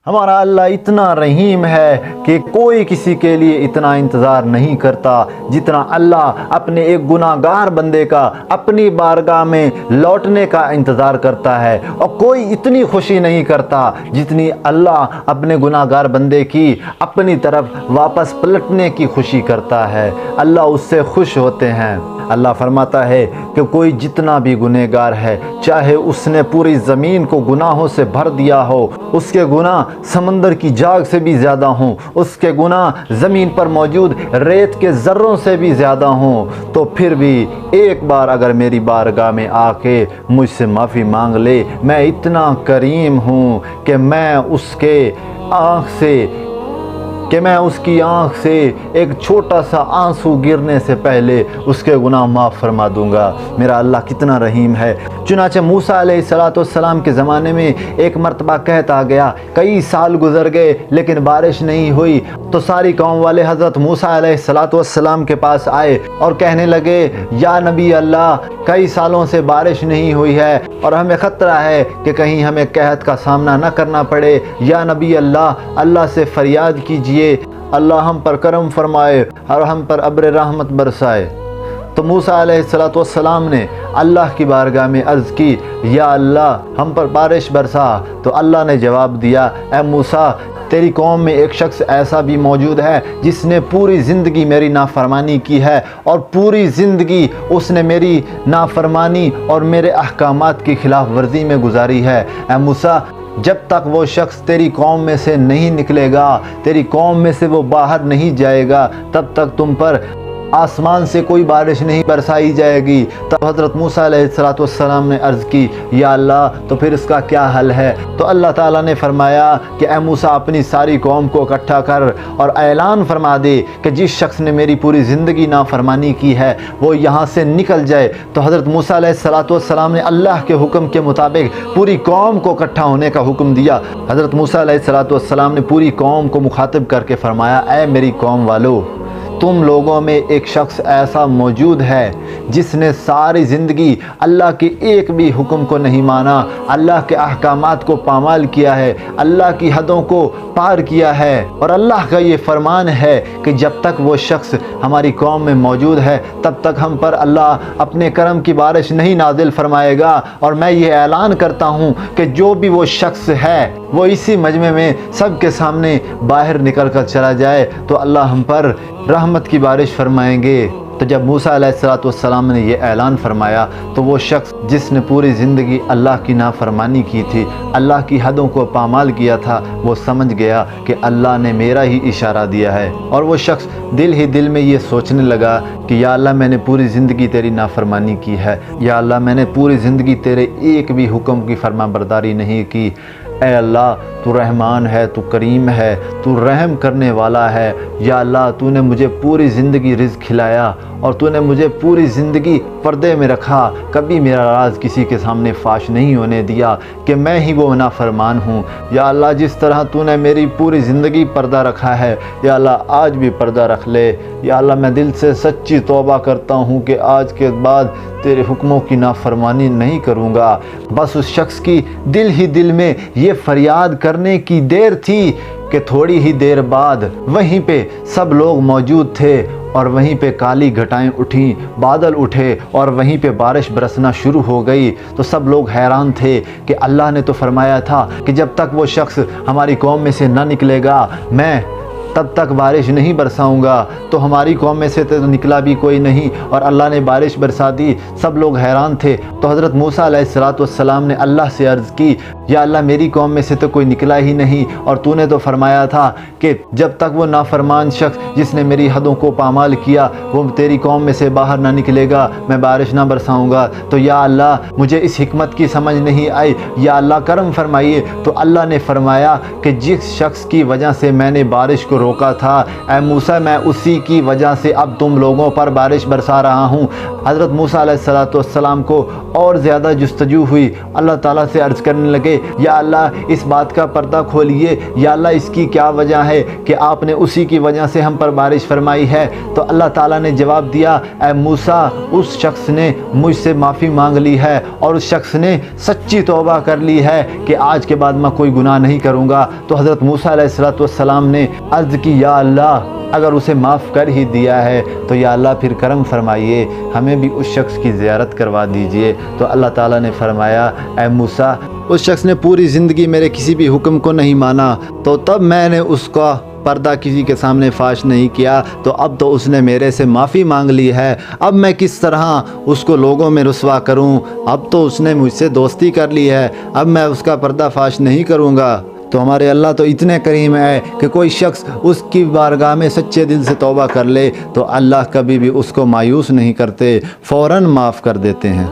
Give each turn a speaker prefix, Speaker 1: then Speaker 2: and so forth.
Speaker 1: ہمارا اللہ اتنا رحیم ہے کہ کوئی کسی کے لیے اتنا انتظار نہیں کرتا جتنا اللہ اپنے ایک گناہ گار بندے کا اپنی بارگاہ میں لوٹنے کا انتظار کرتا ہے، اور کوئی اتنی خوشی نہیں کرتا جتنی اللہ اپنے گناہ گار بندے کی اپنی طرف واپس پلٹنے کی خوشی کرتا ہے۔ اللہ اس سے خوش ہوتے ہیں۔ اللہ فرماتا ہے کہ کوئی جتنا بھی گنہگار ہے، چاہے اس نے پوری زمین کو گناہوں سے بھر دیا ہو، اس کے گناہ سمندر کی جاگ سے بھی زیادہ ہوں، اس کے گناہ زمین پر موجود ریت کے ذروں سے بھی زیادہ ہوں، تو پھر بھی ایک بار اگر میری بارگاہ میں آ کے مجھ سے معافی مانگ لے، میں اتنا کریم ہوں کہ میں اس کی آنکھ سے ایک چھوٹا سا آنسو گرنے سے پہلے اس کے گناہ معاف فرما دوں گا۔ میرا اللہ کتنا رحیم ہے۔ چنانچہ موسیٰ علیہ السلام کے زمانے میں ایک مرتبہ قحط آ گیا، کئی سال گزر گئے لیکن بارش نہیں ہوئی، تو ساری قوم والے حضرت موسیٰ علیہ السلام کے پاس آئے اور کہنے لگے، یا نبی اللہ، کئی سالوں سے بارش نہیں ہوئی ہے اور ہمیں خطرہ ہے کہ کہیں ہمیں قحط کا سامنا نہ کرنا پڑے۔ یا نبی اللہ سے فریاد کیجئے، اللہ ہم پر کرم فرمائے اور ہم پر ابر رحمت برسائے۔ تو موسیٰ علیہ السلام نے اللہ کی بارگاہ میں عرض کی، یا اللہ ہم پر بارش برسا۔ تو اللہ نے جواب دیا، اے موسیٰ، تیری قوم میں ایک شخص ایسا بھی موجود ہے جس نے پوری زندگی میری نافرمانی کی ہے، اور پوری زندگی اس نے میری نافرمانی اور میرے احکامات کی خلاف ورزی میں گزاری ہے۔ اے موسیٰ، جب تک وہ شخص تیری قوم میں سے نہیں نکلے گا، تیری قوم میں سے وہ باہر نہیں جائے گا، تب تک تم پر آسمان سے کوئی بارش نہیں برسائی جائے گی۔ تب حضرت موسیٰ علیہ السلام نے عرض کی، یا اللہ، تو پھر اس کا کیا حل ہے؟ تو اللہ تعالیٰ نے فرمایا کہ اے موسیٰ، اپنی ساری قوم کو اکٹھا کر اور اعلان فرما دے کہ جس شخص نے میری پوری زندگی نافرمانی کی ہے وہ یہاں سے نکل جائے۔ تو حضرت موسیٰ علیہ السلام نے اللہ کے حکم کے مطابق پوری قوم کو اکٹھا ہونے کا حکم دیا۔ حضرت موسیٰ علیہ السلام نے پوری قوم کو مخاطب کر کے فرمایا، اے میری قوم والو، تم لوگوں میں ایک شخص ایسا موجود ہے جس نے ساری زندگی اللہ کے ایک بھی حکم کو نہیں مانا، اللہ کے احکامات کو پامال کیا ہے، اللہ کی حدوں کو پار کیا ہے، اور اللہ کا یہ فرمان ہے کہ جب تک وہ شخص ہماری قوم میں موجود ہے تب تک ہم پر اللہ اپنے کرم کی بارش نہیں نازل فرمائے گا۔ اور میں یہ اعلان کرتا ہوں کہ جو بھی وہ شخص ہے وہ اسی مجمع میں سب کے سامنے باہر نکل کر چلا جائے تو اللہ ہم پر رحمت کی بارش فرمائیں گے۔ تو جب موسیٰ علیہ السلام نے یہ اعلان فرمایا تو وہ شخص جس نے پوری زندگی اللہ کی نافرمانی کی تھی، اللہ کی حدوں کو پامال کیا تھا، وہ سمجھ گیا کہ اللہ نے میرا ہی اشارہ دیا ہے، اور وہ شخص دل ہی دل میں یہ سوچنے لگا کہ یا اللہ، میں نے پوری زندگی تیری نافرمانی کی ہے، یا اللہ، میں نے پوری زندگی تیرے ایک بھی حکم کی فرما برداری نہیں کی۔ اے اللہ، تو رحمان ہے، تو کریم ہے، تو رحم کرنے والا ہے۔ یا اللہ، تو نے مجھے پوری زندگی رزق کھلایا اور تو نے مجھے پوری زندگی پردے میں رکھا، کبھی میرا راز کسی کے سامنے فاش نہیں ہونے دیا کہ میں ہی وہ نافرمان ہوں۔ یا اللہ، جس طرح تو نے میری پوری زندگی پردہ رکھا ہے، یا اللہ آج بھی پردہ رکھ لے۔ یا اللہ، میں دل سے سچی توبہ کرتا ہوں کہ آج کے بعد تیرے حکموں کی نافرمانی نہیں کروں گا۔ بس اس شخص کی دل ہی دل میں یہ فریاد کرنے کی دیر تھی کہ تھوڑی ہی دیر بعد وہیں پہ سب لوگ موجود تھے، اور وہیں پہ کالی گھٹائیں اٹھیں، بادل اٹھے اور وہیں پہ بارش برسنا شروع ہو گئی۔ تو سب لوگ حیران تھے کہ اللہ نے تو فرمایا تھا کہ جب تک وہ شخص ہماری قوم میں سے نہ نکلے گا میں تب تک بارش نہیں برساؤں گا، تو ہماری قوم میں سے تو نکلا بھی کوئی نہیں اور اللہ نے بارش برسا دی۔ سب لوگ حیران تھے۔ تو حضرت موسیٰ علیہ السلام نے اللہ سے عرض کی، یا اللہ، میری قوم میں سے تو کوئی نکلا ہی نہیں، اور تو نے تو فرمایا تھا کہ جب تک وہ نافرمان شخص جس نے میری حدوں کو پامال کیا وہ تیری قوم میں سے باہر نہ نکلے گا میں بارش نہ برساؤں گا۔ تو یا اللہ، مجھے اس حکمت کی سمجھ نہیں آئی، یا اللہ کرم فرمائیے۔ تو اللہ نے فرمایا کہ جس شخص کی وجہ سے میں نے بارش کو روکا تھا، اے موسیٰ میں اسی کی وجہ سے اب تم لوگوں پر بارش برسا رہا ہوں۔ حضرت موسیٰ علیہ السلام کو اور زیادہ جستجو ہوئی، اللہ تعالیٰ سے عرض کرنے لگے یا اللہ اس بات کا پردہ کھولیے، یا اللہ اس کی کیا وجہ ہے کہ آپ نے اسی کی وجہ سے ہم پر بارش فرمائی ہے؟ تو اللہ تعالیٰ نے جواب دیا، اے موسیٰ اس شخص نے مجھ سے معافی مانگ لی ہے اور اس شخص نے سچی توبہ کر لی ہے کہ آج کے بعد میں کوئی گناہ نہیں کروں گا۔ تو حضرت موسیٰ علیہ السلام نے عرض کی یا اللہ اگر اسے معاف کر ہی دیا ہے تو یا اللہ پھر کرم فرمائیے، ہمیں بھی اس شخص کی زیارت کروا دیجئے۔ تو اللہ تعالیٰ نے فرمایا اے موسیٰ اس شخص نے پوری زندگی میرے کسی بھی حکم کو نہیں مانا، تو تب میں نے اس کا پردہ کسی کے سامنے فاش نہیں کیا، تو اب تو اس نے میرے سے معافی مانگ لی ہے، اب میں کس طرح اس کو لوگوں میں رسوا کروں؟ اب تو اس نے مجھ سے دوستی کر لی ہے، اب میں اس کا پردہ فاش نہیں کروں گا۔ تو ہمارے اللہ تو اتنے کریم ہے کہ کوئی شخص اس کی بارگاہ میں سچے دل سے توبہ کر لے تو اللہ کبھی بھی اس کو مایوس نہیں کرتے، فوراً معاف کر دیتے ہیں۔